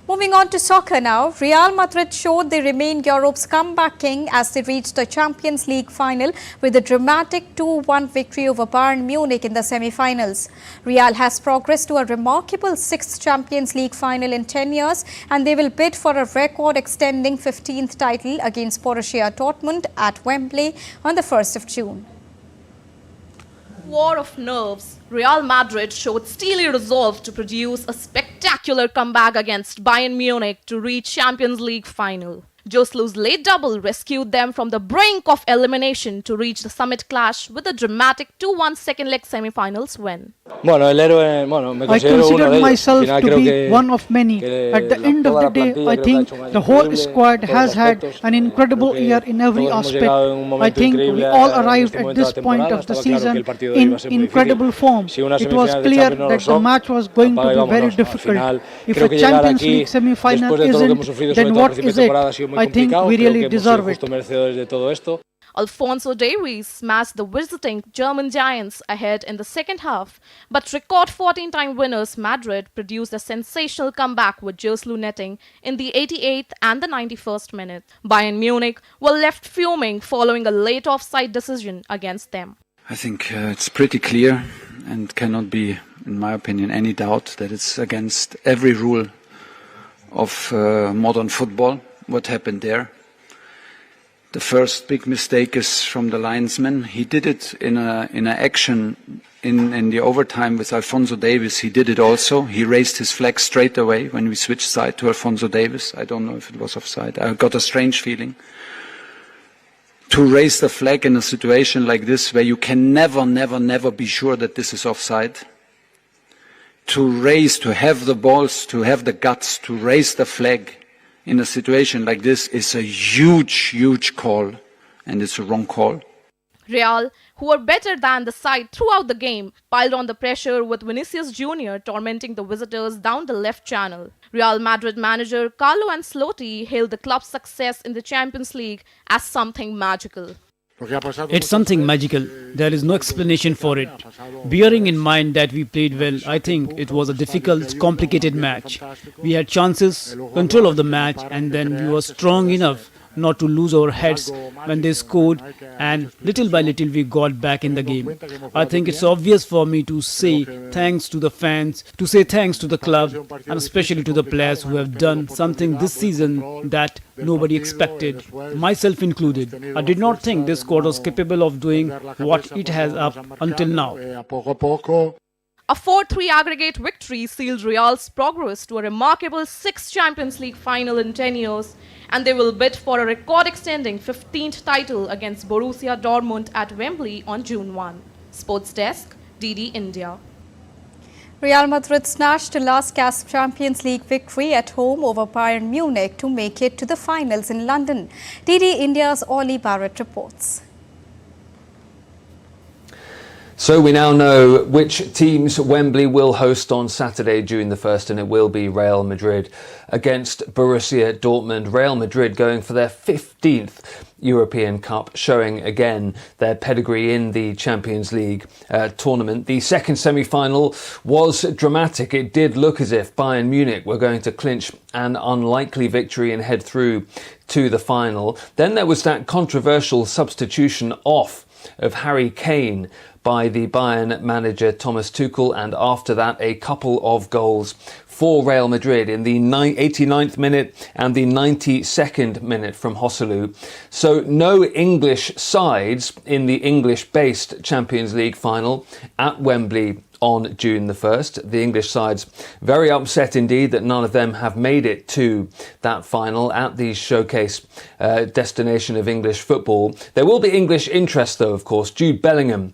Moving on to soccer now, Real Madrid showed they remain Europe's comeback king as they reached the Champions League final with a dramatic 2-1 victory over Bayern Munich in the semi-finals. Real has progressed to a remarkable 6th Champions League final in 10 years and they will bid for a record-extending 15th title against Borussia Dortmund at Wembley on the 1st of June. War of nerves, Real Madrid showed steely resolve to produce a spectacular comeback against Bayern Munich to reach Champions League final. Joslu's late double rescued them from the brink of elimination to reach the summit clash with a dramatic 2-1 second leg semi-finals win. I consider myself to be one of many. At the end of the day, I think the whole squad has had an incredible year in every aspect. I think we all arrived at this point of the season in incredible form. It was clear that the match was going to be very difficult. If a Champions League semi-final isn't, then what is it? I think we really deserve it. Alphonso Davies smashed the visiting German giants ahead in the second half, but record 14-time winners Madrid produced a sensational comeback with Joslu netting in the 88th and the 91st minute. Bayern Munich were left fuming following a late offside decision against them. I think it's pretty clear and cannot be, in my opinion, any doubt that it's against every rule of modern football. What happened there? The first big mistake is from the linesman. He did it in an action in the overtime with Alphonso Davies. He did it also. He raised his flag straight away when we switched side to Alphonso Davies. I don't know if it was offside. I got a strange feeling. To raise the flag in a situation like this where you can never be sure that this is offside. To have the balls, to have the guts, to raise the flag in a situation like this is a huge call, and it's a wrong call. Real, who were better than the side throughout the game, piled on the pressure with Vinicius Jr. tormenting the visitors down the left channel. Real Madrid manager Carlo Ancelotti hailed the club's success in the Champions League as something magical. It's something magical. There is no explanation for it. Bearing in mind that we played well, I think it was a difficult, complicated match. We had chances, control of the match, and then we were strong enough not to lose our heads when they scored, and little by little we got back in the game. I think it's obvious for me to say thanks to the fans, to say thanks to the club, and especially to the players who have done something this season that nobody expected, myself included. I did not think this squad was capable of doing what it has up until now. A 4-3 aggregate victory sealed Real's progress to a remarkable 6th Champions League final in 10 years, and they will bid for a record-extending 15th title against Borussia Dortmund at Wembley on June 1. Sports Desk, DD India. Real Madrid snatched a last-gasp Champions League victory at home over Bayern Munich to make it to the finals in London. DD India's Ollie Barrett reports. So we now know which teams Wembley will host on Saturday, June the 1st, and it will be Real Madrid against Borussia Dortmund. Real Madrid going for their 15th European Cup, showing again their pedigree in the Champions League tournament. The second semi-final was dramatic. It did look as if Bayern Munich were going to clinch an unlikely victory and head through to the final. Then there was that controversial substitution off of Harry Kane by the Bayern manager Thomas Tuchel, and after that a couple of goals for Real Madrid in the 89th minute and the 92nd minute from Joselu. So no English sides in the English-based Champions League final at Wembley on June the 1st. The English sides very upset indeed that none of them have made it to that final at the showcase destination of English football. There will be English interest though, of course. Jude Bellingham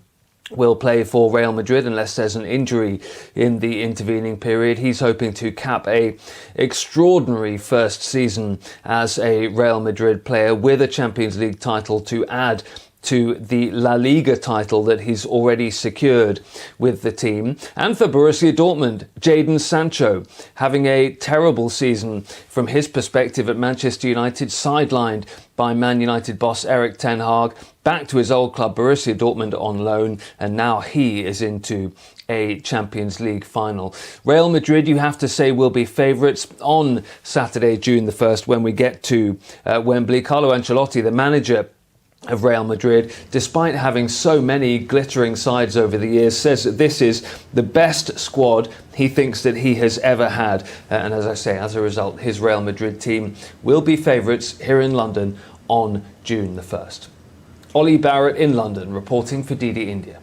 will play for Real Madrid unless there's an injury in the intervening period. He's hoping to cap a extraordinary first season as a Real Madrid player with a Champions League title to add to the La Liga title that he's already secured with the team. And for Borussia Dortmund, Jadon Sancho having a terrible season from his perspective at Manchester United, sidelined by Man United boss Erik ten Hag, back to his old club Borussia Dortmund on loan, and now he is into a Champions League final. Real Madrid, you have to say, will be favourites on Saturday, June the 1st, when we get to Wembley. Carlo Ancelotti, the manager of Real Madrid, despite having so many glittering sides over the years, says that this is the best squad he thinks that he has ever had. And as I say, as a result, his Real Madrid team will be favourites here in London on June the 1st. Ollie Barrett in London, reporting for DD India.